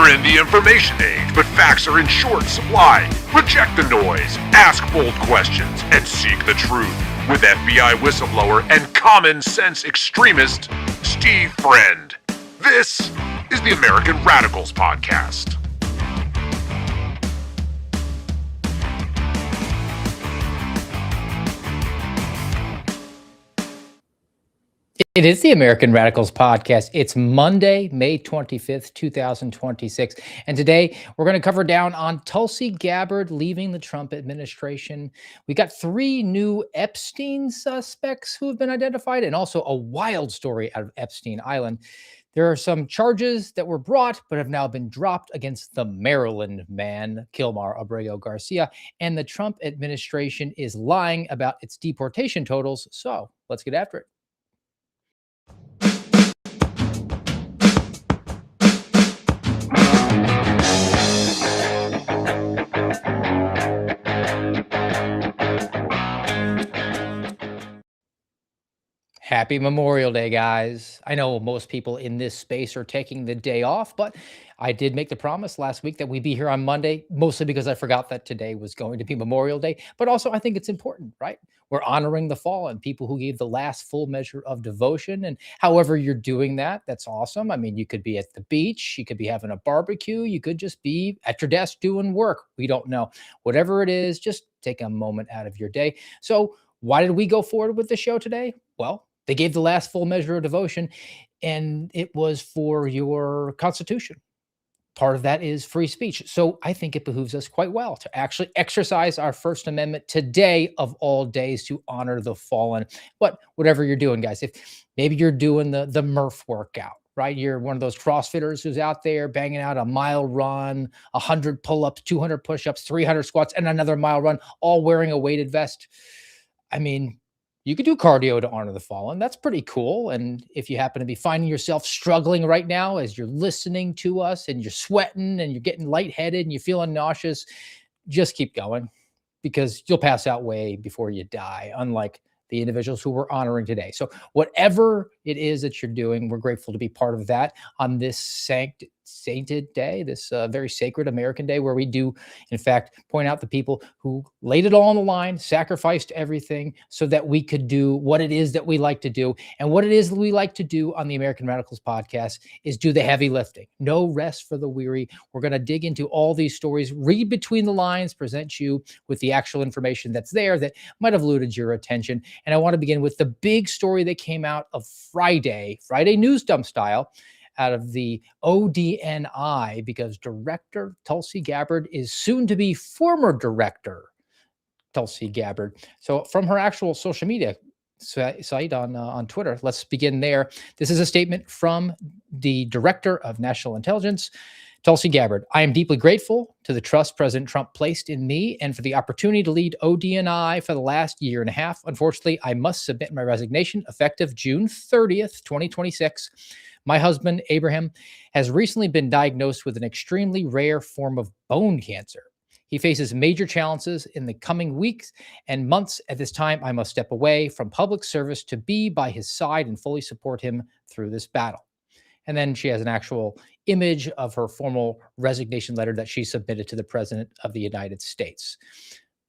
We're in the information age, but facts are in short supply. Reject the noise, ask bold questions, and seek the truth with FBI whistleblower and common sense extremist Steve Friend. This is the American Radicals Podcast. It is the American Radicals Podcast. It's Monday, May 25th, 2026. And today we're going to cover down on Tulsi Gabbard leaving the Trump administration. We got 3 new Epstein suspects who have been identified, and also a wild story out of Epstein Island. There are some charges that were brought but have now been dropped against the Maryland man, Kilmar Abrego Garcia, and the Trump administration is lying about its deportation totals. So let's get after it. Happy Memorial Day, guys. I know most people in this space are taking the day off, but I did make the promise last week that we'd be here on Monday, mostly because I forgot that today was going to be Memorial Day. But also, I think it's important, right? We're honoring the fallen, people who gave the last full measure of devotion. And however you're doing that, that's awesome. I mean, you could be at the beach, you could be having a barbecue, you could just be at your desk doing work. We don't know. Whatever it is, just take a moment out of your day. So why did we go forward with the show today? Well, they gave the last full measure of devotion, and it was for your Constitution. Part of that is free speech. So I think it behooves us quite well to actually exercise our First Amendment today of all days to honor the fallen. But whatever you're doing, guys, if maybe you're doing the Murph workout, right? You're one of those CrossFitters who's out there banging out a mile run, 100 pull-ups, 200 push-ups, 300 squats, and another mile run, all wearing a weighted vest. I mean, you could do cardio to honor the fallen. That's pretty cool. And if you happen to be finding yourself struggling right now as you're listening to us and you're sweating and you're getting lightheaded and you're feeling nauseous, just keep going, because you'll pass out way before you die, unlike the individuals who we're honoring today. So whatever it is that you're doing, we're grateful to be part of that on this sainted day, this very sacred American day, where we do, in fact, point out the people who laid it all on the line, sacrificed everything so that we could do what it is that we like to do. And what it is that we like to do on the American Radicals Podcast is do the heavy lifting. No rest for the weary. We're going to dig into all these stories, read between the lines, present you with the actual information that's there that might have eluded your attention. And I want to begin with the big story that came out of Friday news dump style, out of the ODNI, because Director Tulsi Gabbard is soon to be former Director Tulsi Gabbard. So from her actual social media site on Twitter, let's begin there. This is a statement from the Director of National Intelligence, Tulsi Gabbard. I am deeply grateful to the trust President Trump placed in me and for the opportunity to lead ODNI for the last year and a half. Unfortunately, I must submit my resignation effective June 30th, 2026. My husband, Abraham, has recently been diagnosed with an extremely rare form of bone cancer. He faces major challenges in the coming weeks and months. At this time, I must step away from public service to be by his side and fully support him through this battle. And then she has an actual image of her formal resignation letter that she submitted to the President of the United States.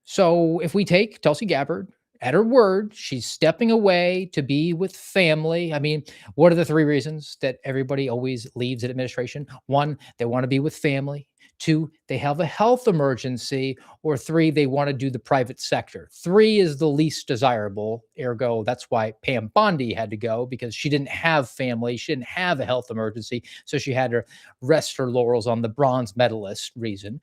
So if we take Tulsi Gabbard at her word, she's stepping away to be with family. I mean, what are the 3 reasons that everybody always leaves an administration? 1, they want to be with family. 2, they have a health emergency. Or 3, they want to do the private sector. 3 is the least desirable. Ergo, that's why Pam Bondi had to go, because she didn't have family. She didn't have a health emergency. So she had to rest her laurels on the bronze medalist reason.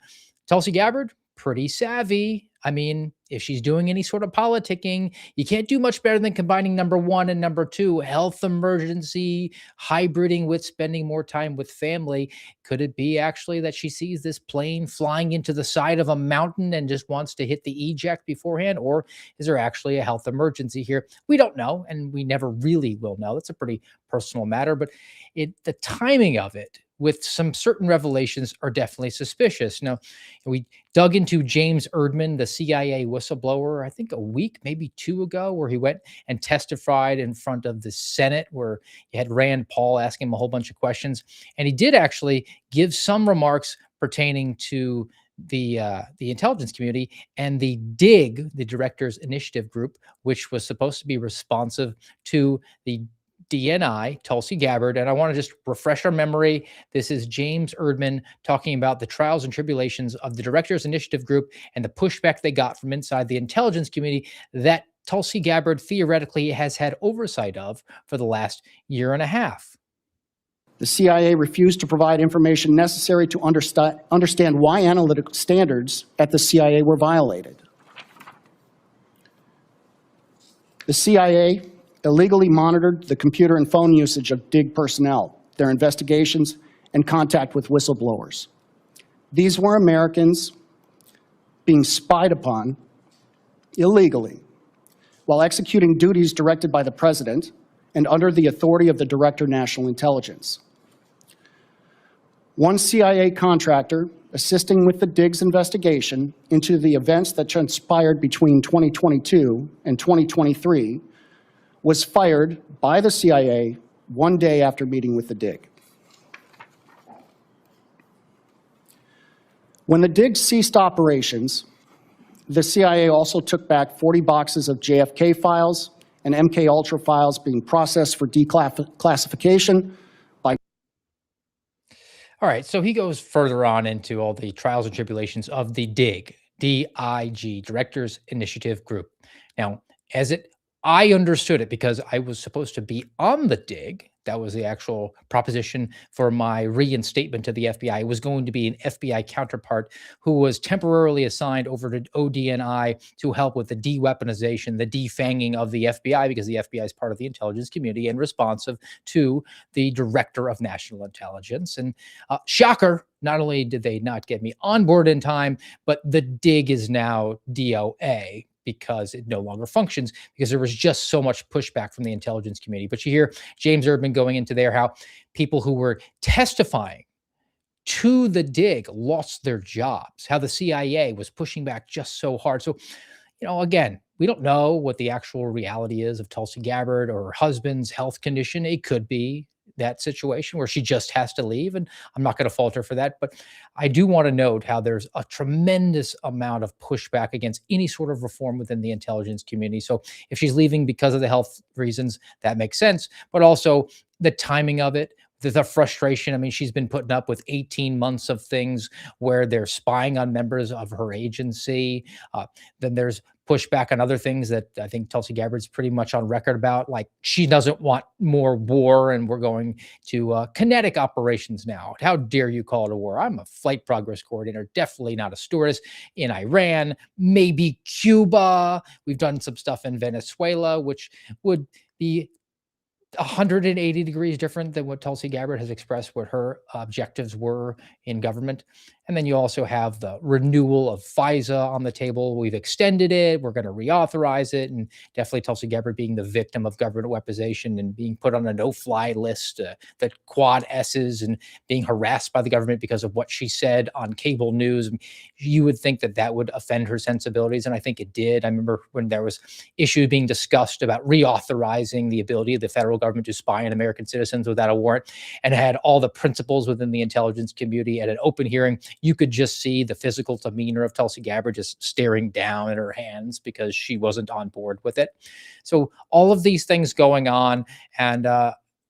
Tulsi Gabbard, pretty savvy. I mean, if she's doing any sort of politicking, you can't do much better than combining number 1 and number 2, health emergency, hybriding with spending more time with family. Could it be actually that she sees this plane flying into the side of a mountain and just wants to hit the eject beforehand? Or is there actually a health emergency here? We don't know, and we never really will know. That's a pretty personal matter, but the timing of it with some certain revelations are definitely suspicious. Now, we dug into James Erdman, the CIA whistleblower, I think a week, maybe two ago, where he went and testified in front of the Senate, where you had Rand Paul asking him a whole bunch of questions. And he did actually give some remarks pertaining to the intelligence community and the DIG, the Directors Initiative Group, which was supposed to be responsive to the DNI, Tulsi Gabbard. And I want to just refresh our memory. This is James Erdman talking about the trials and tribulations of the Directors Initiative Group and the pushback they got from inside the intelligence community that Tulsi Gabbard theoretically has had oversight of for the last year and a half. The CIA refused to provide information necessary to understand why analytical standards at the CIA were violated. The CIA illegally monitored the computer and phone usage of DIG personnel, their investigations, and contact with whistleblowers. These were Americans being spied upon illegally while executing duties directed by the President and under the authority of the Director of National Intelligence. One CIA contractor assisting with the DIG's investigation into the events that transpired between 2022 and 2023 was fired by the CIA one day after meeting with the DIG. When the DIG ceased operations, the CIA also took back 40 boxes of JFK files and MK Ultra files being processed for declassification. All right, so he goes further on into all the trials and tribulations of the DIG, D-I-G, Directors Initiative Group. Now, I understood it because I was supposed to be on the DIG. That was the actual proposition for my reinstatement to the FBI. It was going to be an FBI counterpart who was temporarily assigned over to ODNI to help with the de-weaponization, the defanging of the FBI, because the FBI is part of the intelligence community and responsive to the Director of National Intelligence. And shocker, not only did they not get me on board in time, but the DIG is now DOA, because it no longer functions, because there was just so much pushback from the intelligence community. But you hear James Erdman going into there, how people who were testifying to the DIG lost their jobs, how the CIA was pushing back just so hard. So, again, we don't know what the actual reality is of Tulsi Gabbard or her husband's health condition. It could be that situation where she just has to leave, and I'm not going to fault her for that. But I do want to note how there's a tremendous amount of pushback against any sort of reform within the intelligence community. So if she's leaving because of the health reasons, that makes sense. But also the timing of it, the frustration. I mean, she's been putting up with 18 months of things where they're spying on members of her agency. Then there's pushback on other things that I think Tulsi Gabbard's pretty much on record about, like she doesn't want more war and we're going to kinetic operations now. How dare you call it a war? I'm a flight progress coordinator, definitely not a stewardess. In Iran, maybe Cuba. We've done some stuff in Venezuela, which would be 180 degrees different than what Tulsi Gabbard has expressed what her objectives were in government. And then you also have the renewal of FISA on the table. We've extended it. We're going to reauthorize it. And definitely Tulsi Gabbard being the victim of government weaponization and being put on a no-fly list, the quad S's, and being harassed by the government because of what she said on cable news. You would think that that would offend her sensibilities, and I think it did. I remember when there was issues being discussed about reauthorizing the ability of the federal government to spy on American citizens without a warrant, and had all the principals within the intelligence community at an open hearing. You could just see the physical demeanor of Tulsi Gabbard just staring down at her hands because she wasn't on board with it. So all of these things going on, and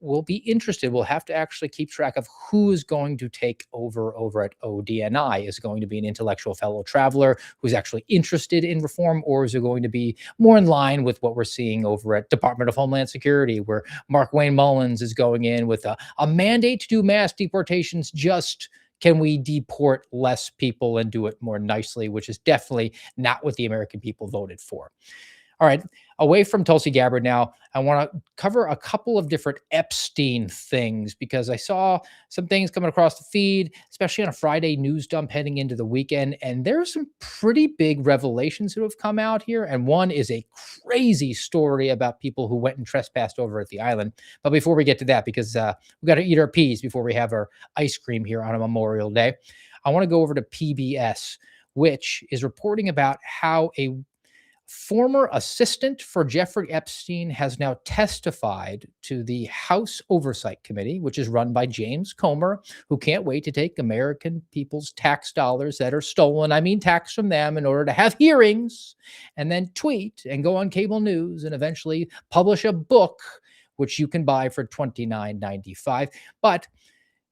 we'll be interested. We'll have to actually keep track of who is going to take over at ODNI. Is it going to be an intellectual fellow traveler who's actually interested in reform, or is it going to be more in line with what we're seeing over at Department of Homeland Security, where Mark Wayne Mullins is going in with a mandate to do mass deportations? Just can we deport less people and do it more nicely, which is definitely not what the American people voted for. All right, away from Tulsi Gabbard now, I want to cover a couple of different Epstein things because I saw some things coming across the feed, especially on a Friday news dump heading into the weekend. And there's some pretty big revelations that have come out here. And one is a crazy story about people who went and trespassed over at the island. But before we get to that, because we got to eat our peas before we have our ice cream here on a Memorial Day, I want to go over to PBS, which is reporting about how a former assistant for Jeffrey Epstein has now testified to the House Oversight Committee, which is run by James Comer, who can't wait to take American people's tax dollars that are stolen, I mean tax from them, in order to have hearings and then tweet and go on cable news and eventually publish a book, which you can buy for $29.95. But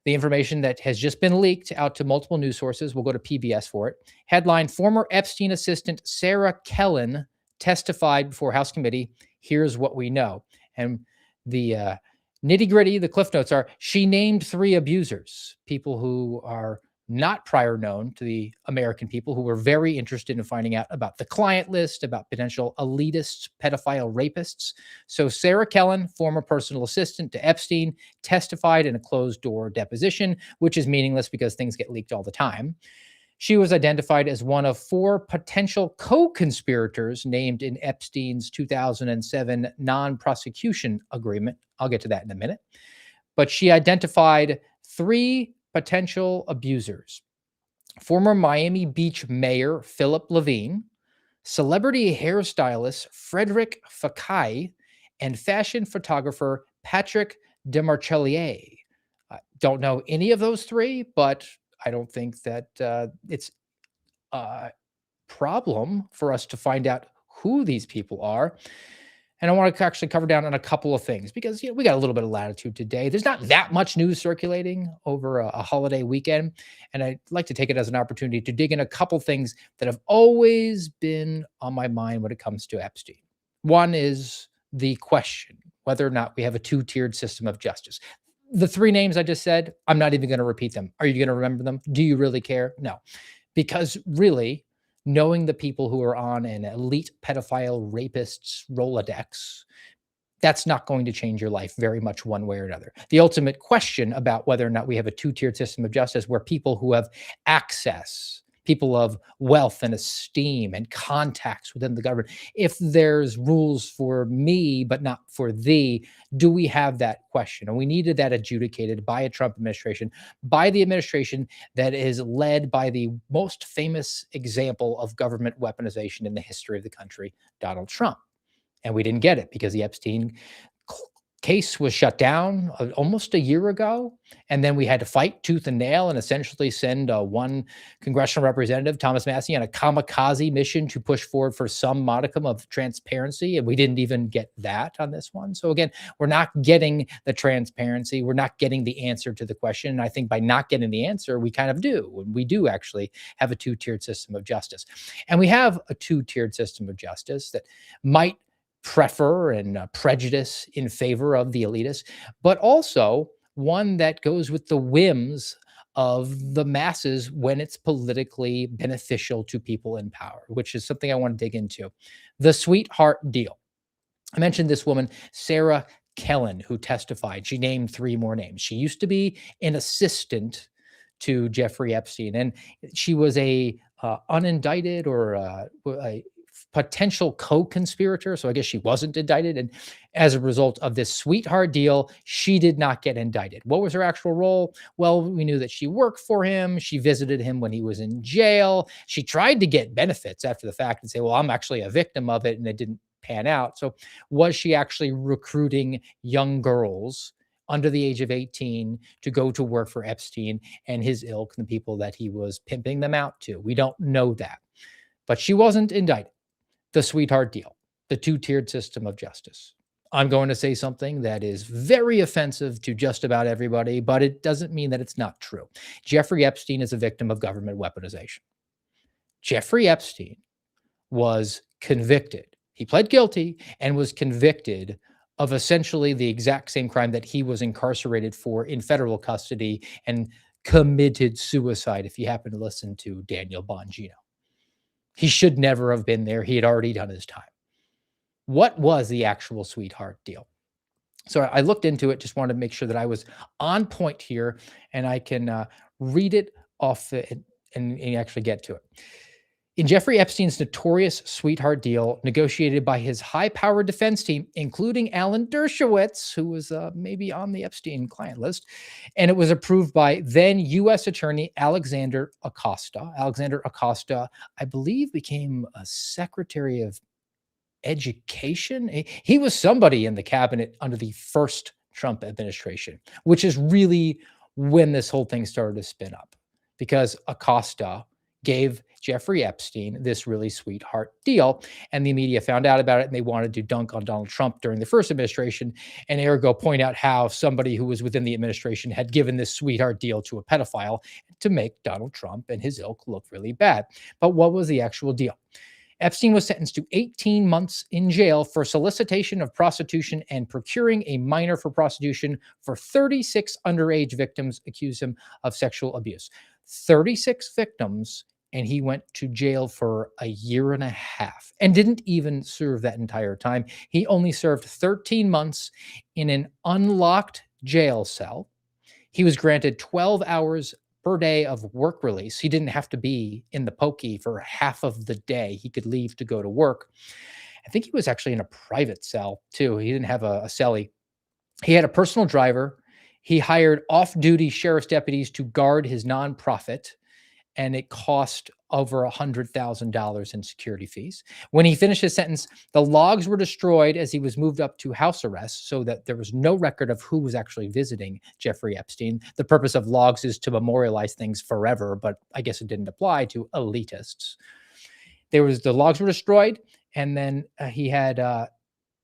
the information that has just been leaked out to multiple news sources, we'll go to PBS for it. Headline, former Epstein assistant Sarah Kellen testified before House committee. Here's what we know. And the nitty gritty, the cliff notes are, she named 3 abusers, people who are not prior known to the American people who were very interested in finding out about the client list, about potential elitists, pedophile rapists. So Sarah Kellen, former personal assistant to Epstein, testified in a closed door deposition, which is meaningless because things get leaked all the time. She was identified as one of 4 potential co-conspirators named in Epstein's 2007 non-prosecution agreement. I'll get to that in a minute. But she identified 3 potential abusers: former Miami Beach Mayor Philip Levine, celebrity hairstylist Frederick Fekkai, and fashion photographer Patrick Demarchelier. I don't know any of those 3, but I don't think that it's a problem for us to find out who these people are. And I want to actually cover down on a couple of things because we got a little bit of latitude today. There's not that much news circulating over a holiday weekend. And I'd like to take it as an opportunity to dig in a couple things that have always been on my mind when it comes to Epstein. One is the question whether or not we have a 2-tiered system of justice. The 3 names I just said, I'm not even going to repeat them. Are you going to remember them? Do you really care? No. Because really, knowing the people who are on an elite pedophile rapists Rolodex, that's not going to change your life very much one way or another. The ultimate question about whether or not we have a 2-tiered system of justice where people who have access, people of wealth and esteem and contacts within the government, if there's rules for me but not for thee, do we have that question? And we needed that adjudicated by a Trump administration, by the administration that is led by the most famous example of government weaponization in the history of the country, Donald Trump. And we didn't get it because the Epstein case was shut down almost a year ago. And then we had to fight tooth and nail and essentially send one congressional representative, Thomas Massie, on a kamikaze mission to push forward for some modicum of transparency. And we didn't even get that on this one. So again, we're not getting the transparency. We're not getting the answer to the question. And I think by not getting the answer, we kind of do. And we do actually have a 2-tiered system of justice. And we have a 2-tiered system of justice that might prefer and prejudice in favor of the elitists, but also one that goes with the whims of the masses when it's politically beneficial to people in power, which is something I want to dig into. The sweetheart deal. I mentioned this woman, Sarah Kellen, who testified. She named 3 more names. She used to be an assistant to Jeffrey Epstein, and she was a unindicted or a potential co-conspirator. So I guess she wasn't indicted. And as a result of this sweetheart deal, she did not get indicted. What was her actual role? Well, we knew that she worked for him. She visited him when he was in jail. She tried to get benefits after the fact and say, well, I'm actually a victim of it. And it didn't pan out. So was she actually recruiting young girls under the age of 18 to go to work for Epstein and his ilk and the people that he was pimping them out to? We don't know that. But she wasn't indicted. The sweetheart deal, the 2-tiered system of justice. I'm going to say something that is very offensive to just about everybody, but it doesn't mean that it's not true. Jeffrey Epstein is a victim of government weaponization. Jeffrey Epstein was convicted. He pled guilty and was convicted of essentially the exact same crime that he was incarcerated for in federal custody and committed suicide, if you happen to listen to Daniel Bongino. He should never have been there. He had already done his time. What was the actual sweetheart deal? So I looked into it, just wanted to make sure that I was on point here, and I can read it off and actually get to it. In Jeffrey Epstein's notorious sweetheart deal, negotiated by his high-powered defense team, including Alan Dershowitz, who was maybe on the Epstein client list, and it was approved by then U.S. Attorney Alexander Acosta. Alexander Acosta, I believe, became a Secretary of Education. He was somebody in the cabinet under the first Trump administration, which is really when this whole thing started to spin up, because Acosta gave Jeffrey Epstein this really sweetheart deal, and the media found out about it, and they wanted to dunk on Donald Trump during the first administration, and ergo point out how somebody who was within the administration had given this sweetheart deal to a pedophile to make Donald Trump and his ilk look really bad. But what was the actual deal? Epstein was sentenced to 18 months in jail for solicitation of prostitution and procuring a minor for prostitution for 36 underage victims accused him of sexual abuse. 36 victims, and he went to jail for a year and a half and didn't even serve that entire time. He only served 13 months in an unlocked jail cell. He was granted 12 hours per day of work release. He didn't have to be in the pokey for half of the day. He could leave to go to work. I think he was actually in a private cell too. He didn't have a cellie. He had a personal driver. He hired off-duty sheriff's deputies to guard his nonprofit, and it cost over $100,000 in security fees. When he finished his sentence, the logs were destroyed as he was moved up to house arrest so that there was no record of who was actually visiting Jeffrey Epstein. The purpose of logs is to memorialize things forever, but I guess it didn't apply to elitists. The logs were destroyed, and then he had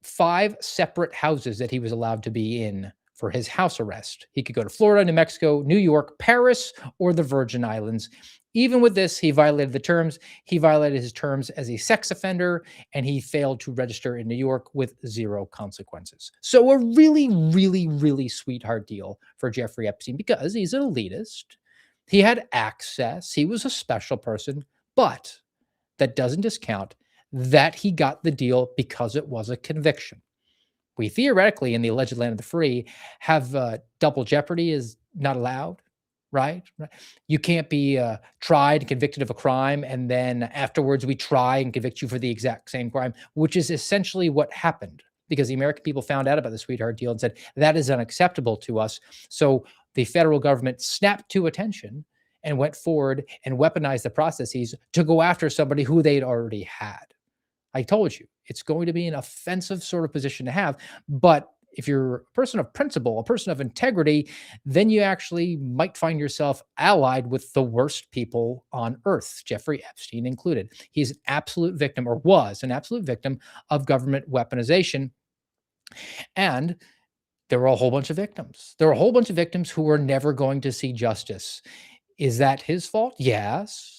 5 separate houses that he was allowed to be in for his house arrest. He could go to Florida, New Mexico, New York, Paris, or the Virgin Islands. Even with this, he violated the terms. He violated his terms as a sex offender, and he failed to register in New York with 0 consequences. So a really, really, really sweetheart deal for Jeffrey Epstein because he's an elitist. He had access. He was a special person, but that doesn't discount that he got the deal because it was a conviction. We theoretically, in the alleged land of the free, have double jeopardy is not allowed, right? You can't be tried and convicted of a crime, and then afterwards we try and convict you for the exact same crime, which is essentially what happened, because the American people found out about the sweetheart deal and said, that is unacceptable to us. So the federal government snapped to attention and went forward and weaponized the processes to go after somebody who they'd already had. I told you, it's going to be an offensive sort of position to have. But if you're a person of principle, a person of integrity, then you actually might find yourself allied with the worst people on earth, Jeffrey Epstein included. He's an absolute victim, or was an absolute victim, of government weaponization. And there were a whole bunch of victims. There were a whole bunch of victims who were never going to see justice. Is that his fault? Yes.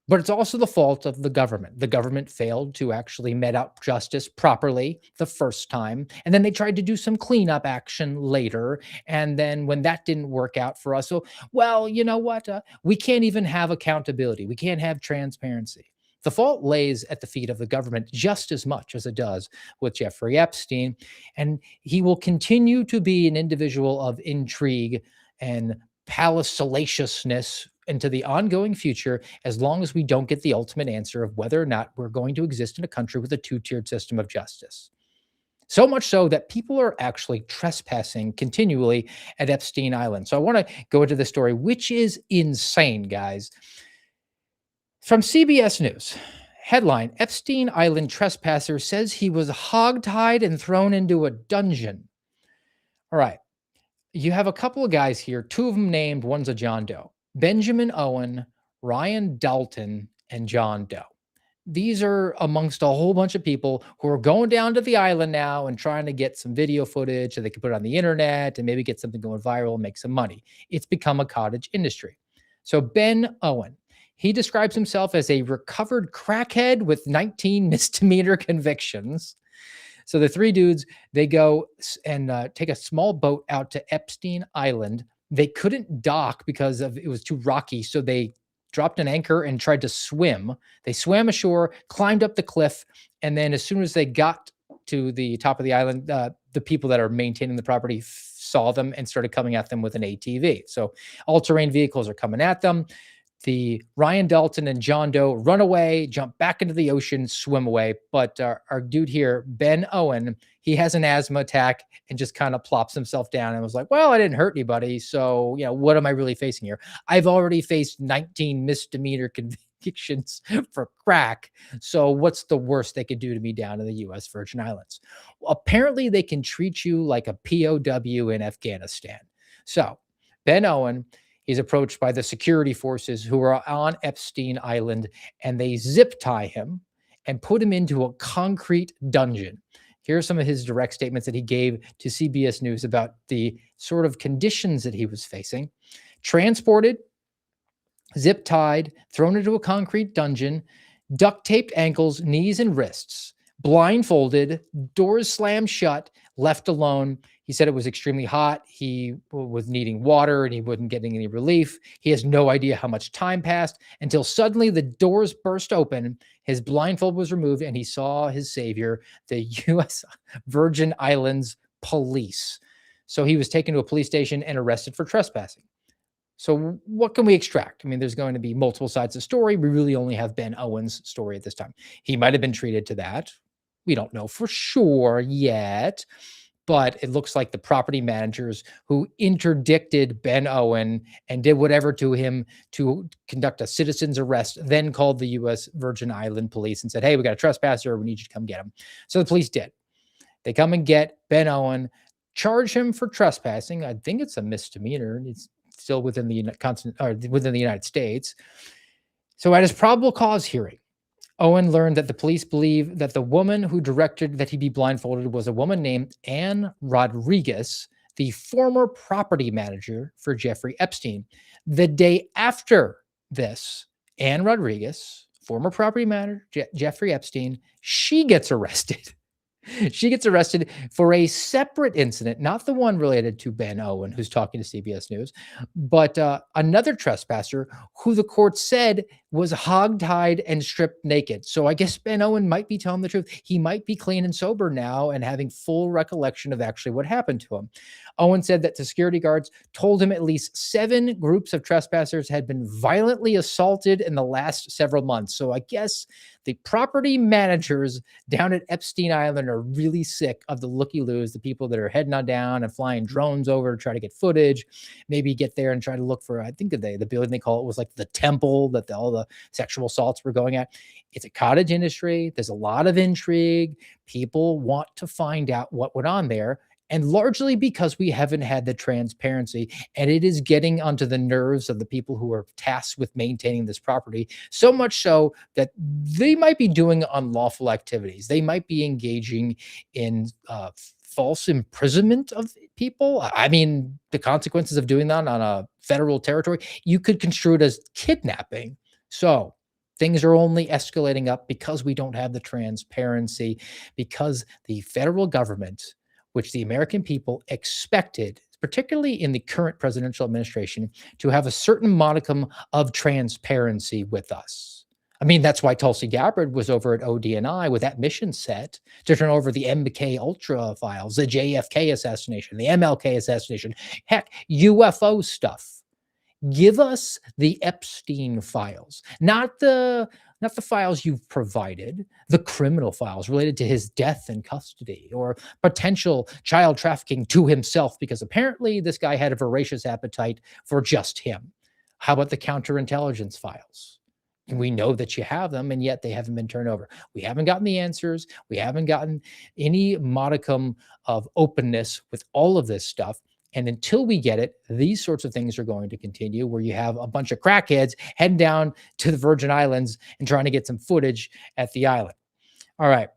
But it's also the fault of the government. The government failed to actually mete out justice properly the first time. And then they tried to do some cleanup action later. And then when that didn't work out for us, so, well, you know what? We can't even have accountability. We can't have transparency. The fault lays at the feet of the government just as much as it does with Jeffrey Epstein. And he will continue to be an individual of intrigue and palace salaciousness into the ongoing future, as long as we don't get the ultimate answer of whether or not we're going to exist in a country with a 2-tiered system of justice. So much so that people are actually trespassing continually at Epstein Island. So I want to go into the story, which is insane, guys. From CBS News, headline, Epstein Island trespasser says he was hogtied and thrown into a dungeon. All right. You have a couple of guys here, 2 of them named, one's a John Doe. Benjamin Owen, Ryan Dalton, and John Doe. These are amongst a whole bunch of people who are going down to the island now and trying to get some video footage so they can put it on the internet and maybe get something going viral and make some money. It's become a cottage industry. So Ben Owen, he describes himself as a recovered crackhead with 19 misdemeanor convictions. So the 3 dudes, they go and take a small boat out to Epstein Island. They couldn't dock because it was too rocky, so they dropped an anchor and tried to swim. They swam ashore, climbed up the cliff, and then as soon as they got to the top of the island, the people that are maintaining the property saw them and started coming at them with an ATV. So all-terrain vehicles are coming at them. The Ryan Dalton and John Doe run away, jump back into the ocean, swim away. But our dude here, Ben Owen, he has an asthma attack and just kind of plops himself down and was like, well, I didn't hurt anybody. So, what am I really facing here? I've already faced 19 misdemeanor convictions for crack. So what's the worst they could do to me down in the U.S. Virgin Islands? Well, apparently they can treat you like a POW in Afghanistan. So Ben Owen, he's approached by the security forces who are on Epstein Island, and they zip tie him and put him into a concrete dungeon. Here are some of his direct statements that he gave to CBS News about the sort of conditions that he was facing. Transported, zip tied, thrown into a concrete dungeon, duct taped ankles, knees, and wrists, blindfolded, doors slammed shut, left alone. He said it was extremely hot. He was needing water and he wasn't getting any relief. He has no idea how much time passed until suddenly the doors burst open. His blindfold was removed and he saw his savior, the U.S. Virgin Islands police. So he was taken to a police station and arrested for trespassing. So what can we extract? I mean, there's going to be multiple sides of the story. We really only have Ben Owen's story at this time. He might have been treated to that. We don't know for sure yet, but it looks like the property managers who interdicted Ben Owen and did whatever to him to conduct a citizen's arrest, then called the U.S. Virgin Island police and said, hey, we got a trespasser. We need you to come get him. So the police did. They come and get Ben Owen, charge him for trespassing. I think it's a misdemeanor. It's still within the United States. So at his probable cause hearing, Owen learned that the police believe that the woman who directed that he be blindfolded was a woman named Anne Rodriguez, the former property manager for Jeffrey Epstein. The day after this, Anne Rodriguez, former property manager, Jeffrey Epstein, she gets arrested. She gets arrested for a separate incident, not the one related to Ben Owen, who's talking to CBS News, but another trespasser who the court said was hogtied and stripped naked. So I guess Ben Owen might be telling the truth. He might be clean and sober now and having full recollection of actually what happened to him. Owen said that the security guards told him at least 7 groups of trespassers had been violently assaulted in the last several months. So I guess the property managers down at Epstein Island are really sick of the looky-loos, the people that are heading on down and flying drones over to try to get footage, maybe get there and try to look for, I think the building they call it was like the temple that all the sexual assaults were going at. It's a cottage industry. There's a lot of intrigue. People want to find out what went on there. And largely because we haven't had the transparency, and it is getting onto the nerves of the people who are tasked with maintaining this property, so much so that they might be doing unlawful activities. They might be engaging in false imprisonment of people. I mean, the consequences of doing that on a federal territory, you could construe it as kidnapping. So things are only escalating up because we don't have the transparency, because the federal government, which the American people expected, particularly in the current presidential administration, to have a certain modicum of transparency with us. I mean, that's why Tulsi Gabbard was over at ODNI with that mission set to turn over the MK Ultra files, the JFK assassination, the MLK assassination, heck, UFO stuff. Give us the Epstein files, not the files you've provided, the criminal files related to his death in custody or potential child trafficking to himself, because apparently this guy had a voracious appetite for just him. How about the counterintelligence files? We know that you have them, and yet they haven't been turned over. We haven't gotten the answers. We haven't gotten any modicum of openness with all of this stuff. And until we get it, these sorts of things are going to continue, where you have a bunch of crackheads heading down to the Virgin Islands and trying to get some footage at the island. All right.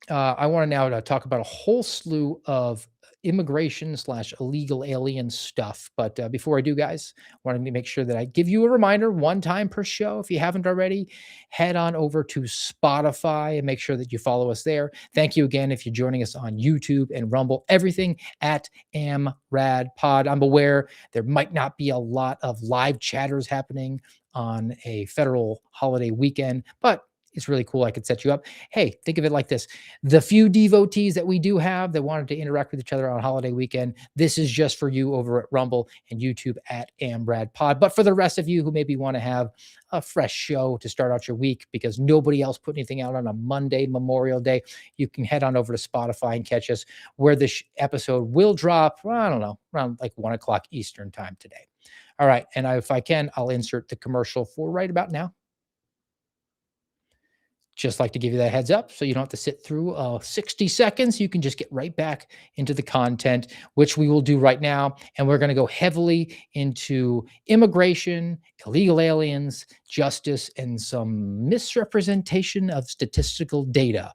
I want to now talk about a whole slew of immigration/illegal alien stuff. But before I do, guys, I wanted to make sure that I give you a reminder, one time per show. If you haven't already, head on over to Spotify and make sure that you follow us there. Thank you again if you're joining us on YouTube and Rumble. Everything at AmRadPod. I'm aware there might not be a lot of live chatters happening on a federal holiday weekend, but it's really cool. I could set you up. Hey, think of it like this. The few devotees that we do have that wanted to interact with each other on holiday weekend, this is just for you over at Rumble and YouTube at AmBradPod. But for the rest of you who maybe want to have a fresh show to start out your week because nobody else put anything out on a Monday, Memorial Day, you can head on over to Spotify and catch us where this episode will drop, well, I don't know, around like 1 o'clock Eastern time today. All right. And if I can, I'll insert the commercial for right about now. Just like to give you that heads up so you don't have to sit through 60 seconds. You can just get right back into the content, which we will do right now. And we're going to go heavily into immigration, illegal aliens, justice, and some misrepresentation of statistical data.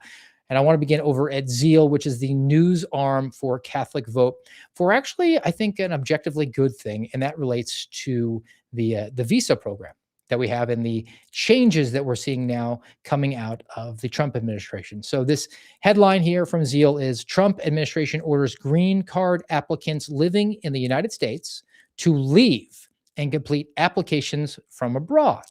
And I want to begin over at Zeal, which is the news arm for Catholic Vote, for actually, I think, an objectively good thing. And that relates to the visa program that we have and the changes that we're seeing now coming out of the Trump administration. So this headline here from Zeal is Trump administration orders green card applicants living in the United States to leave and complete applications from abroad.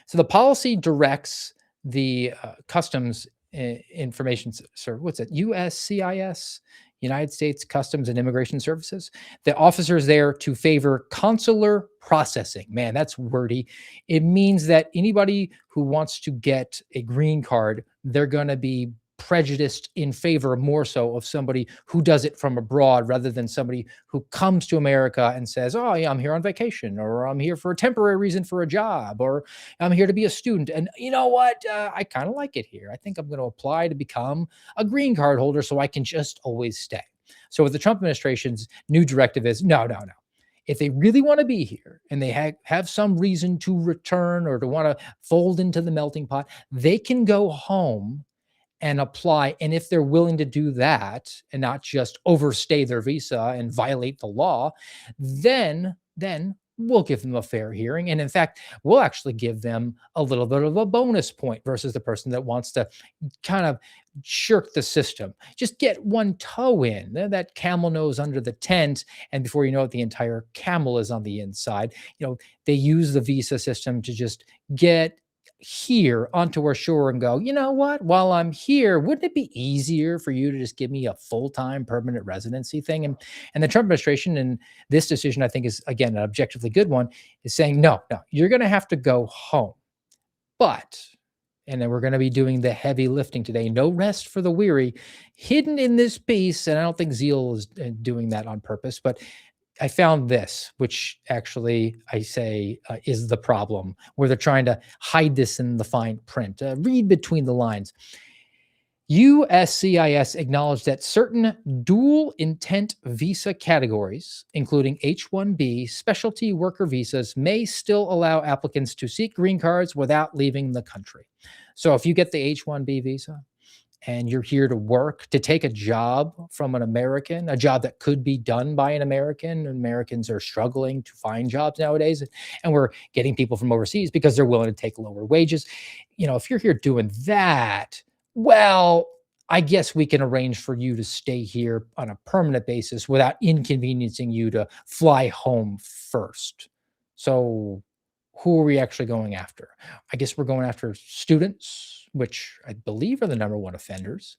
So the policy directs the Customs Information Service, what's it, USCIS, United States Customs and Immigration Services, the officers there to favor consular processing. Man, that's wordy. It means that anybody who wants to get a green card, they're going to be prejudiced in favor more so of somebody who does it from abroad rather than somebody who comes to America and says, oh yeah, I'm here on vacation, or I'm here for a temporary reason for a job, or I'm here to be a student. And you know what? I kind of like it here. I think I'm going to apply to become a green card holder so I can just always stay. So with the Trump administration's new directive is no. If they really want to be here and they have some reason to return or to want to fold into the melting pot, they can go home and apply. And if they're willing to do that and not just overstay their visa and violate the law, then we'll give them a fair hearing. And in fact, we'll actually give them a little bit of a bonus point versus the person that wants to kind of shirk the system. Just get one toe in, that camel nose under the tent. And before you know it, the entire camel is on the inside. You know, they use the visa system to just get here onto our shore and go, you know what, while I'm here, wouldn't it be easier for you to just give me a full-time permanent residency thing? And the Trump administration, and this decision I think is, again, an objectively good one, is saying, no, you're going to have to go home. But, and then we're going to be doing the heavy lifting today, no rest for the weary, hidden in this piece, and I don't think Zeal is doing that on purpose, but I found this, which actually I say is the problem, where they're trying to hide this in the fine print. Read between the lines. USCIS acknowledged that certain dual intent visa categories, including H-1B specialty worker visas, may still allow applicants to seek green cards without leaving the country. So if you get the H-1B visa, and you're here to work, to take a job from an American, a job that could be done by an American. Americans are struggling to find jobs nowadays, and we're getting people from overseas because they're willing to take lower wages. You know, if you're here doing that, well, I guess we can arrange for you to stay here on a permanent basis without inconveniencing you to fly home first. So who are we actually going after? I guess we're going after students, which I believe are the number one offenders.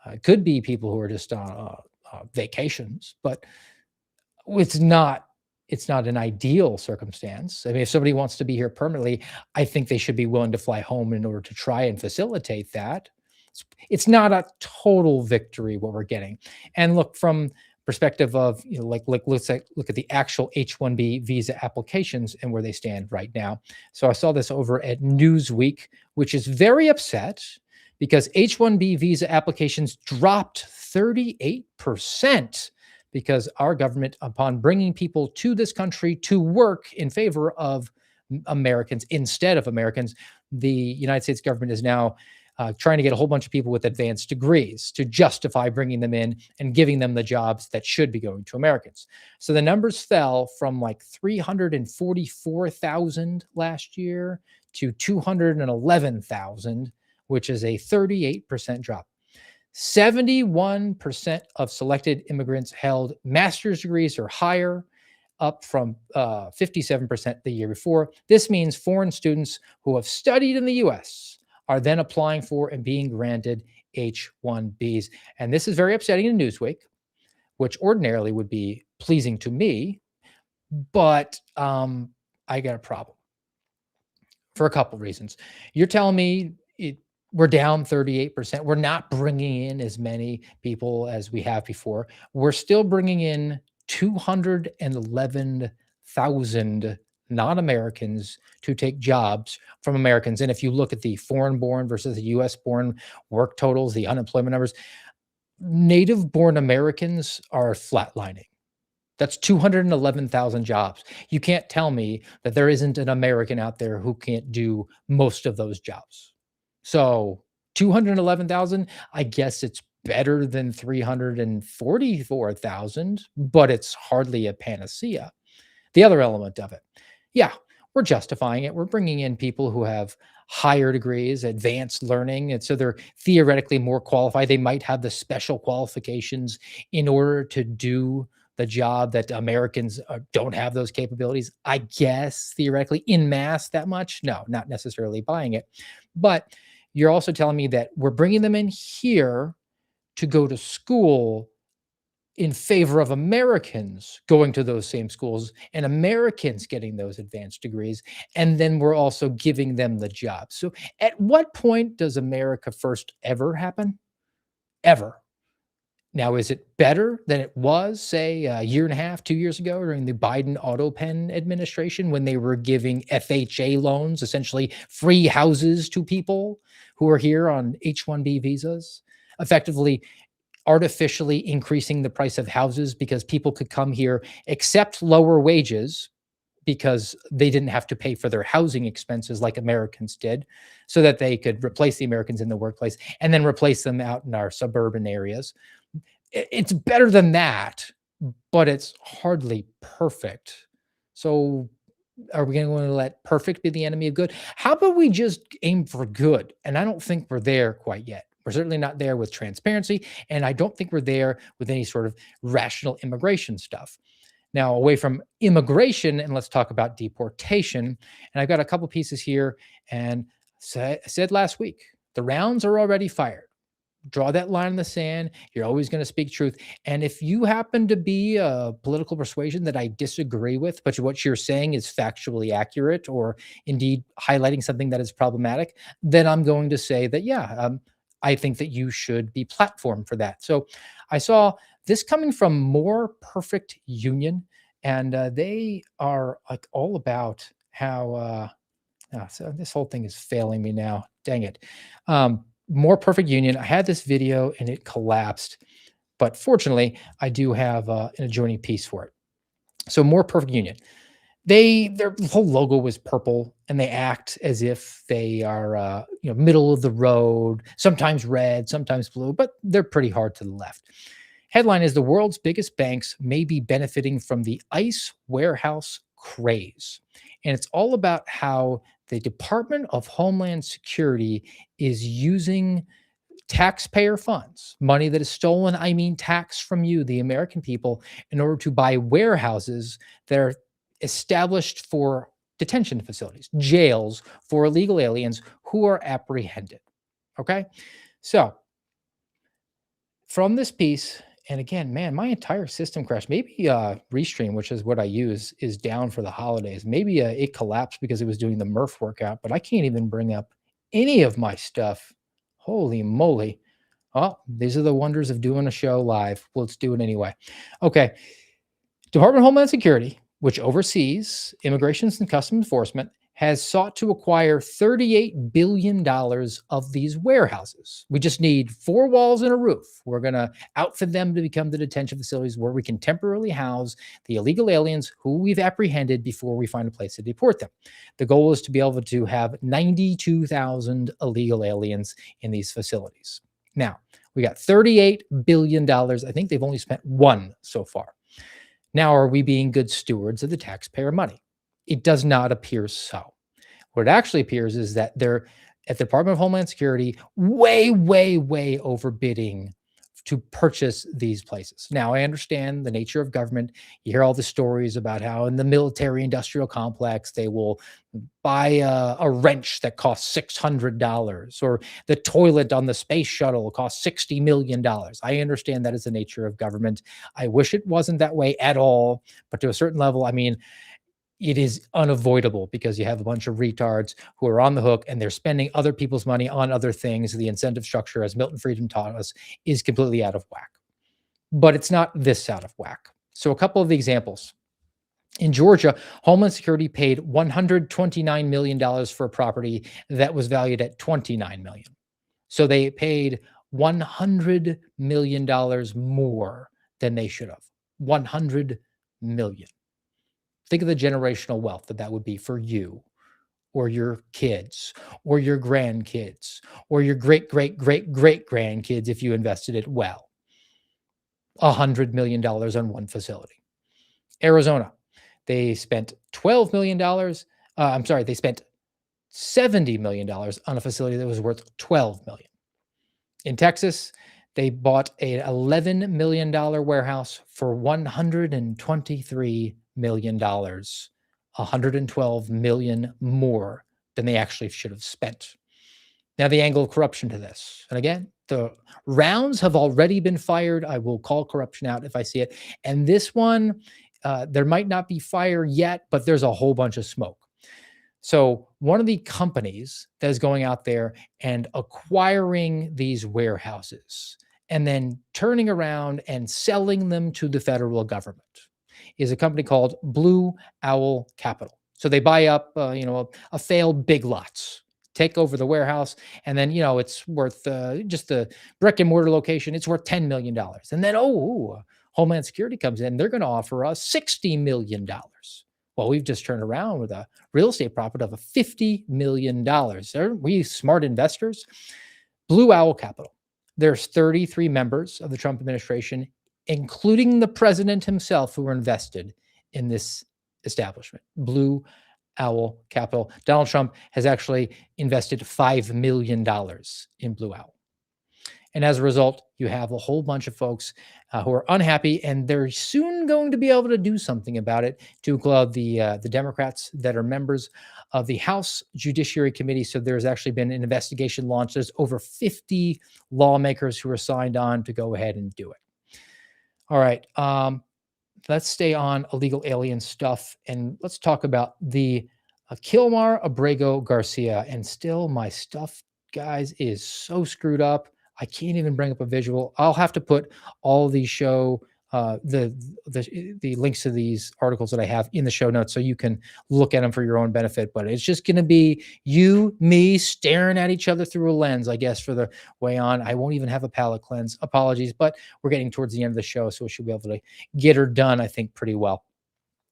It could be people who are just on vacations, but it's not an ideal circumstance. I mean, if somebody wants to be here permanently, I think they should be willing to fly home in order to try and facilitate that. It's not a total victory what we're getting. And look, from perspective of, you know, like look at the actual H-1B visa applications and where they stand right now. So I saw this over at Newsweek, which is very upset because H-1B visa applications dropped 38% because our government, upon bringing people to this country to work in favor of Americans instead of Americans, the United States government is now trying to get a whole bunch of people with advanced degrees to justify bringing them in and giving them the jobs that should be going to Americans. So the numbers fell from like 344,000 last year to 211,000, which is a 38% drop. 71% of selected immigrants held master's degrees or higher. up from 57% the year before. This means foreign students who have studied in the US are then applying for and being granted H-1Bs. And this is very upsetting in Newsweek, which ordinarily would be pleasing to me, but I got a problem for a couple reasons. You're telling me we're down 38%. We're not bringing in as many people as we have before. We're still bringing in 211,000 non-Americans to take jobs from Americans. And if you look at the foreign-born versus the U.S.-born work totals, the unemployment numbers, native-born Americans are flatlining. That's 211,000 jobs. You can't tell me that there isn't an American out there who can't do most of those jobs. So 211,000, I guess it's better than 344,000, but it's hardly a panacea. The other element of it, yeah, we're justifying it. We're bringing in people who have higher degrees, advanced learning, and so they're theoretically more qualified. They might have the special qualifications in order to do the job that Americans don't have those capabilities. I guess theoretically in mass that much? No, not necessarily buying it. But you're also telling me that we're bringing them in here to go to school in favor of Americans going to those same schools and Americans getting those advanced degrees. And then we're also giving them the job. So at what point does America first ever happen? Ever. Now, is it better than it was, say, a year and a half, 2 years ago during the Biden auto pen administration when they were giving FHA loans, essentially free houses to people who are here on H-1B visas, effectively artificially increasing the price of houses because people could come here, accept lower wages because they didn't have to pay for their housing expenses like Americans did, so that they could replace the Americans in the workplace and then replace them out in our suburban areas. It's better than that, but it's hardly perfect. So are we going to let perfect be the enemy of good? How about we just aim for good? And I don't think we're there quite yet. We're certainly not there with transparency, and I don't think we're there with any sort of rational immigration stuff. Now, away from immigration, and let's talk about deportation. And I've got a couple pieces here, and said last week, the rounds are already fired. Draw that line in the sand. You're always going to speak truth. And if you happen to be a political persuasion that I disagree with, but what you're saying is factually accurate or indeed highlighting something that is problematic, then I'm going to say that, yeah, I think that you should be platformed for that. So I saw this coming from More Perfect Union, and they are like all about how, so this whole thing is failing me now. Dang it. More Perfect Union. I had this video and it collapsed, but fortunately, I do have an adjoining piece for it. So More Perfect Union. Their whole logo was purple, and they act as if they are middle of the road, sometimes red, sometimes blue, but they're pretty hard to the left. Headline is: the world's biggest banks may be benefiting from the ICE warehouse craze. And it's all about how the Department of Homeland Security is using taxpayer funds, money that is stolen, I mean tax from you, the American people, in order to buy warehouses that are established for detention facilities, jails for illegal aliens who are apprehended. Okay? So, from this piece, and again, man, my entire system crashed. Maybe Restream, which is what I use, is down for the holidays. Maybe it collapsed because it was doing the Murph workout, but I can't even bring up any of my stuff. Holy moly. Well, these are the wonders of doing a show live. Well, let's do it anyway. Okay. Department of Homeland Security, which oversees Immigration and Customs Enforcement, has sought to acquire $38 billion of these warehouses. We just need 4 walls and a roof. We're going to outfit them to become the detention facilities where we can temporarily house the illegal aliens who we've apprehended before we find a place to deport them. The goal is to be able to have 92,000 illegal aliens in these facilities. Now, we got $38 billion. I think they've only spent 1 so far. Now, are we being good stewards of the taxpayer money? It does not appear so. What it actually appears is that they're at the Department of Homeland Security way overbidding to purchase these places. Now, I understand the nature of government. You hear all the stories about how in the military industrial complex, they will buy a wrench that costs $600, or the toilet on the space shuttle costs $60 million. I understand that is the nature of government. I wish it wasn't that way at all, but to a certain level, I mean, it is unavoidable because you have a bunch of retards who are on the hook and they're spending other people's money on other things. The incentive structure, as Milton Friedman taught us, is completely out of whack. But it's not this out of whack. So a couple of the examples. In Georgia, Homeland Security paid $129 million for a property that was valued at $29 million. So they paid $100 million more than they should have. $100 million. Think of the generational wealth that would be for you or your kids or your grandkids or your great-great-great-great-grandkids if you invested it well. $100 million on one facility. Arizona, they spent $12 million. They spent $70 million on a facility that was worth $12 million. In Texas, they bought an $11 million warehouse for $123 million, $112 million more than they actually should have spent. Now, the angle of corruption to this. And again, the rounds have already been fired. I will call corruption out if I see it. And this one, there might not be fire yet, but there's a whole bunch of smoke. So one of the companies that is going out there and acquiring these warehouses and then turning around and selling them to the federal government is a company called Blue Owl Capital. So they buy up, a failed Big Lots, take over the warehouse, and then, it's worth just the brick and mortar location. It's worth $10 million. And then, Homeland Security comes in. They're going to offer us $60 million. Well, we've just turned around with a real estate profit of $50 million. Are we smart investors? Blue Owl Capital. There's 33 members of the Trump administration, including the president himself, who were invested in this establishment, Blue Owl Capital. Donald Trump has actually invested $5 million in Blue Owl. And as a result, you have a whole bunch of folks who are unhappy, and they're soon going to be able to do something about it to include the Democrats that are members of the House Judiciary Committee. So there's actually been an investigation launched. There's over 50 lawmakers who are signed on to go ahead and do it. All right. Let's stay on illegal alien stuff, and let's talk about the Kilmar Abrego Garcia. And still, my stuff, guys, is so screwed up. I can't even bring up a visual. I'll have to put all these the links to these articles that I have in the show notes so you can look at them for your own benefit. But it's just going to be you, me staring at each other through a lens, I guess, for the way on. I won't even have a palate cleanse. Apologies, but we're getting towards the end of the show, so we should be able to get her done, I think, pretty well.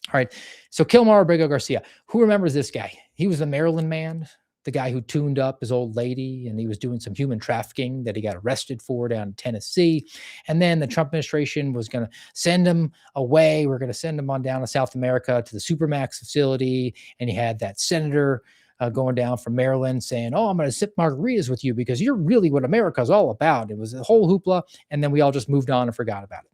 All right. So Kilmar Abrego Garcia, who remembers this guy? He was the Maryland man, the guy who tuned up his old lady, and he was doing some human trafficking that he got arrested for down in Tennessee. And then the Trump administration was going to send him away. We're going to send him on down to South America to the Supermax facility. And he had that senator going down from Maryland saying, I'm going to sip margaritas with you because you're really what America's all about. It was a whole hoopla. And then we all just moved on and forgot about it.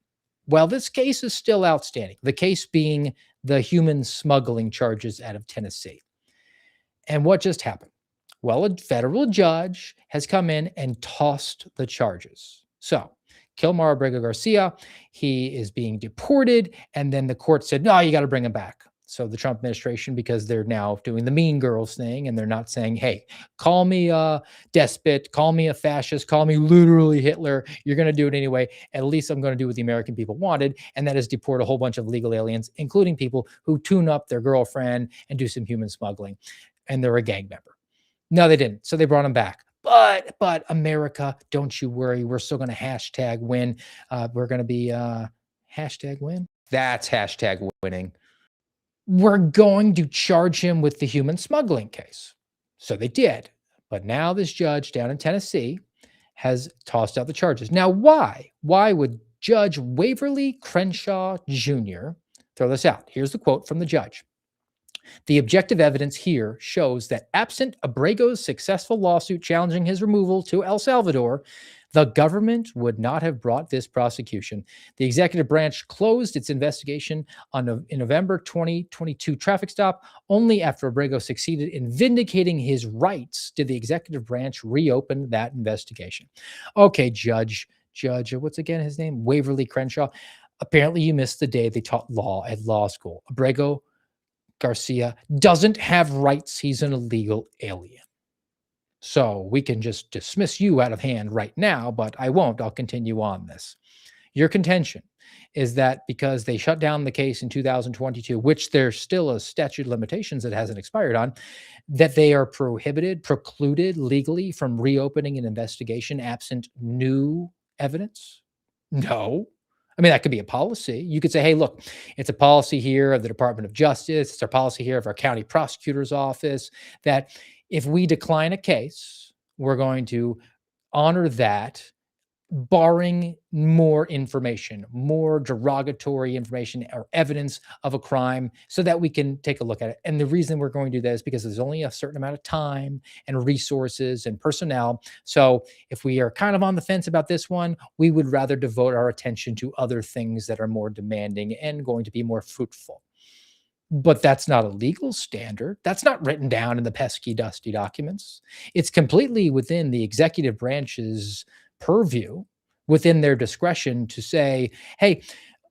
Well, this case is still outstanding. The case being the human smuggling charges out of Tennessee. And what just happened? Well, a federal judge has come in and tossed the charges. So Kilmar Abrego Garcia, he is being deported. And then the court said, no, you got to bring him back. So the Trump administration, because they're now doing the mean girls thing, and they're not saying, hey, call me a despot, call me a fascist, call me literally Hitler. You're going to do it anyway. At least I'm going to do what the American people wanted. And that is deport a whole bunch of illegal aliens, including people who tune up their girlfriend and do some human smuggling. And they're a gang member. No, they didn't. So they brought him back. But America, don't you worry. We're still going to hashtag win. We're going to be hashtag win. That's hashtag winning. We're going to charge him with the human smuggling case. So they did. But now this judge down in Tennessee has tossed out the charges. Now, why? Why would Judge Waverly Crenshaw Jr. throw this out? Here's the quote from the judge. The objective evidence here shows that absent Abrego's successful lawsuit challenging his removal to El Salvador, The government would not have brought this prosecution. The executive branch closed its investigation in November 2022 traffic stop. Only after Abrego succeeded in vindicating his rights did the executive branch reopen that investigation. Okay, Judge, what's again his name? Waverly Crenshaw. Apparently you missed the day they taught law at law school. Abrego Garcia doesn't have rights. He's an illegal alien. So we can just dismiss you out of hand right now, but I won't. I'll continue on this. Your contention is that because they shut down the case in 2022, which there's still a statute of limitations that hasn't expired on, that they are precluded legally from reopening an investigation absent new evidence? No. I mean, that could be a policy. You could say, hey, look, it's a policy here of the Department of Justice. It's a policy here of our county prosecutor's office that if we decline a case, we're going to honor that, barring more information, more derogatory information or evidence of a crime so that we can take a look at it. And the reason we're going to do that is because there's only a certain amount of time and resources and personnel. So if we are kind of on the fence about this one, we would rather devote our attention to other things that are more demanding and going to be more fruitful. But that's not a legal standard. That's not written down in the pesky, dusty documents. It's completely within the executive branch's purview, within their discretion to say, hey,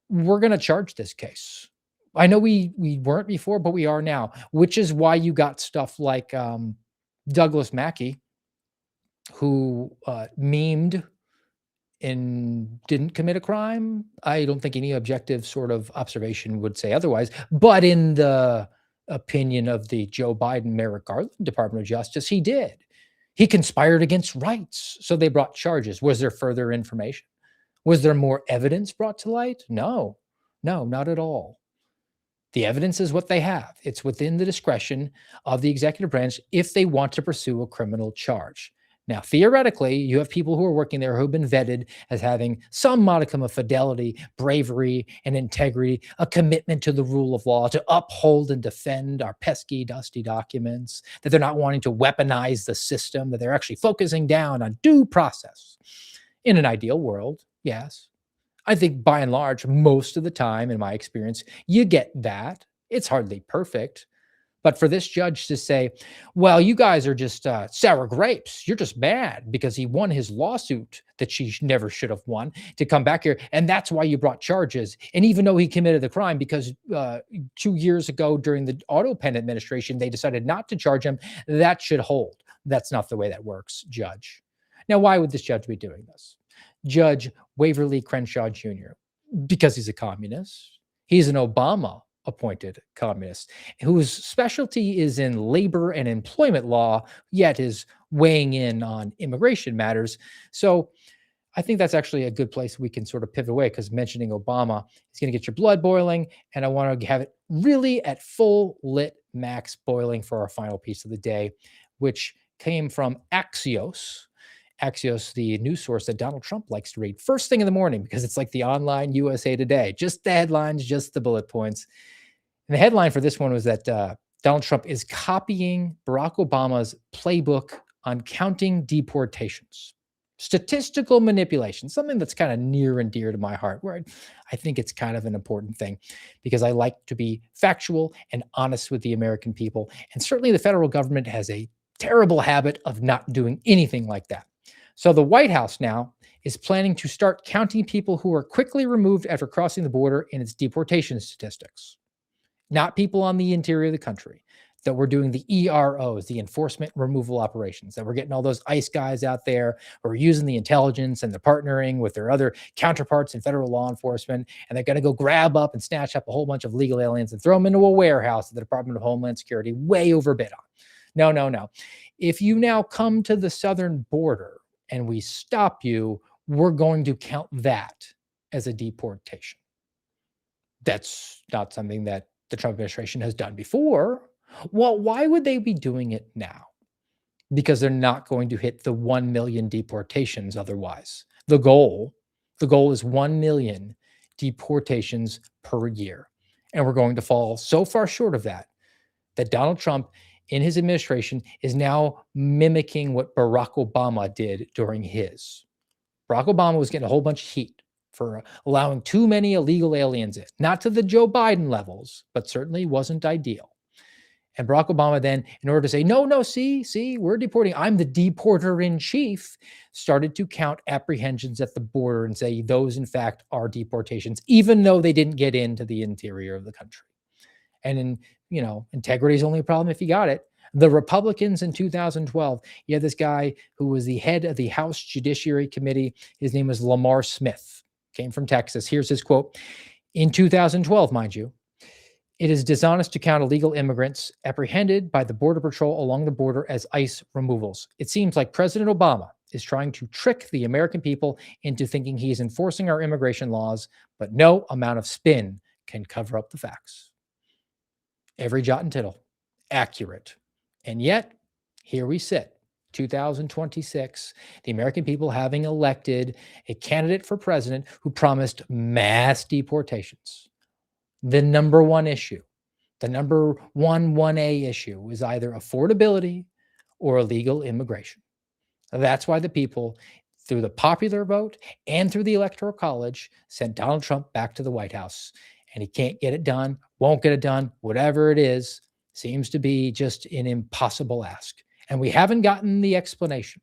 we're going to charge this case. I know we weren't before, but we are now, which is why you got stuff like Douglas Mackey, who memed and didn't commit a crime. I don't think any objective sort of observation would say otherwise. But in the opinion of the Joe Biden, Merrick Garland Department of Justice, he did. He conspired against rights. So they brought charges. Was there further information? Was there more evidence brought to light? No, not at all. The evidence is what they have. It's within the discretion of the executive branch if they want to pursue a criminal charge. Now, theoretically, you have people who are working there who have been vetted as having some modicum of fidelity, bravery, and integrity, a commitment to the rule of law, to uphold and defend our pesky, dusty documents, that they're not wanting to weaponize the system, that they're actually focusing down on due process. In an ideal world, yes. I think by and large, most of the time, in my experience, you get that. It's hardly perfect. But for this judge to say, well, you guys are just sour grapes. You're just mad because he won his lawsuit that she never should have won, to come back here. And that's why you brought charges. And even though he committed the crime, because 2 years ago during the auto pen administration, they decided not to charge him, that should hold. That's not the way that works, Judge. Now, why would this judge be doing this? Judge Waverly Crenshaw Jr., because he's a communist. He's an Obama appointed communist whose specialty is in labor and employment law, yet is weighing in on immigration matters. So I think that's actually a good place we can sort of pivot away, because mentioning Obama is going to get your blood boiling. And I want to have it really at full lit max boiling for our final piece of the day, which came from Axios. Axios, the news source that Donald Trump likes to read first thing in the morning, because it's like the online USA Today, just the headlines, just the bullet points. And the headline for this one was that Donald Trump is copying Barack Obama's playbook on counting deportations. Statistical manipulation, something that's kind of near and dear to my heart, where I think it's kind of an important thing, because I like to be factual and honest with the American people. And certainly the federal government has a terrible habit of not doing anything like that. So the White House now is planning to start counting people who are quickly removed after crossing the border in its deportation statistics. Not people on the interior of the country, that we're doing the EROs, the enforcement removal operations, that we're getting all those ICE guys out there who are using the intelligence and they're partnering with their other counterparts in federal law enforcement, and they're going to go grab up and snatch up a whole bunch of legal aliens and throw them into a warehouse that the Department of Homeland Security way overbid on. No. If you now come to the southern border and we stop you, we're going to count that as a deportation. That's not something that the Trump administration has done before. Well, why would they be doing it now? Because they're not going to hit the 1 million deportations otherwise. The goal is 1 million deportations per year. And we're going to fall so far short of that Donald Trump in his administration is now mimicking what Barack Obama did during his. Barack Obama was getting a whole bunch of heat for allowing too many illegal aliens in. Not to the Joe Biden levels, but certainly wasn't ideal. And Barack Obama then, in order to say, no, see, we're deporting, I'm the deporter in chief, started to count apprehensions at the border and say those, in fact, are deportations, even though they didn't get into the interior of the country. And integrity is only a problem if you got it. The Republicans in 2012, you had this guy who was the head of the House Judiciary Committee. His name was Lamar Smith, came from Texas. Here's his quote. In 2012, mind you, it is dishonest to count illegal immigrants apprehended by the Border Patrol along the border as ICE removals. It seems like President Obama is trying to trick the American people into thinking he is enforcing our immigration laws, but no amount of spin can cover up the facts. Every jot and tittle, accurate. And yet, here we sit, 2026, the American people having elected a candidate for president who promised mass deportations. The number one issue, the number 1A issue is either affordability or illegal immigration. That's why the people, through the popular vote and through the Electoral College, sent Donald Trump back to the White House. And he can't get it done, won't get it done, whatever it is, seems to be just an impossible ask. And we haven't gotten the explanation.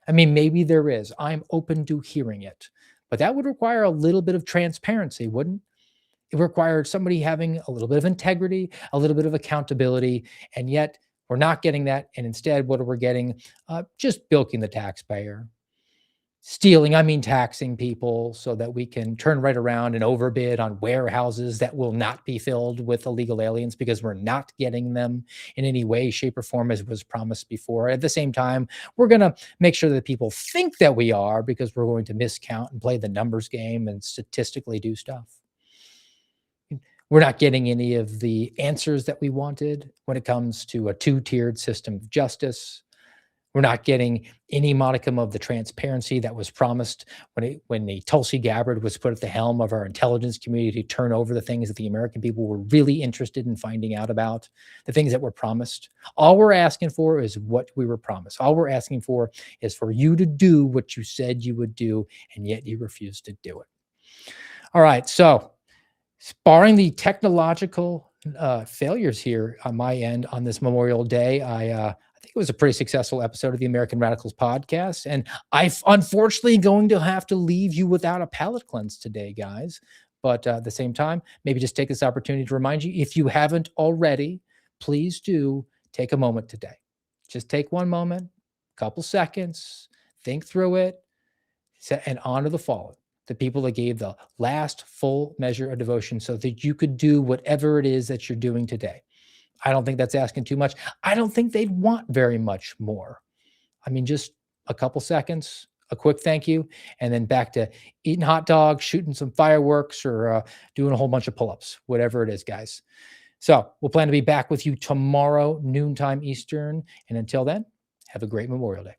I mean, maybe there is. I'm open to hearing it. But that would require a little bit of transparency, wouldn't it? It required somebody having a little bit of integrity, a little bit of accountability, and yet we're not getting that. And instead, what are we getting? Just bilking the taxpayer. Taxing people so that we can turn right around and overbid on warehouses that will not be filled with illegal aliens because we're not getting them in any way, shape, or form as was promised before. At the same time, we're going to make sure that people think that we are because we're going to miscount and play the numbers game and statistically do stuff. We're not getting any of the answers that we wanted when it comes to a two-tiered system of justice. We're not getting any modicum of the transparency that was promised when the Tulsi Gabbard was put at the helm of our intelligence community to turn over the things that the American people were really interested in finding out about, the things that were promised. All we're asking for is what we were promised. All we're asking for is for you to do what you said you would do, and yet you refused to do it. All right, so barring the technological failures here on my end on this Memorial Day, I think it was a pretty successful episode of the American Radicals podcast. And I'm unfortunately going to have to leave you without a palate cleanse today, guys. But at the same time, maybe just take this opportunity to remind you, if you haven't already, please do take a moment today. Just take one moment, couple seconds, think through it, and honor the fallen. The people that gave the last full measure of devotion so that you could do whatever it is that you're doing today. I don't think that's asking too much. I don't think they'd want very much more. I mean, just a couple seconds, a quick thank you, and then back to eating hot dogs, shooting some fireworks, or doing a whole bunch of pull-ups, whatever it is, guys. So we'll plan to be back with you tomorrow, noontime Eastern. And until then, have a great Memorial Day.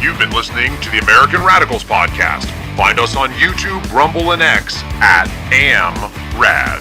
You've been listening to the American Radicals podcast. Find us on YouTube, Rumble, and X at AmRadPod.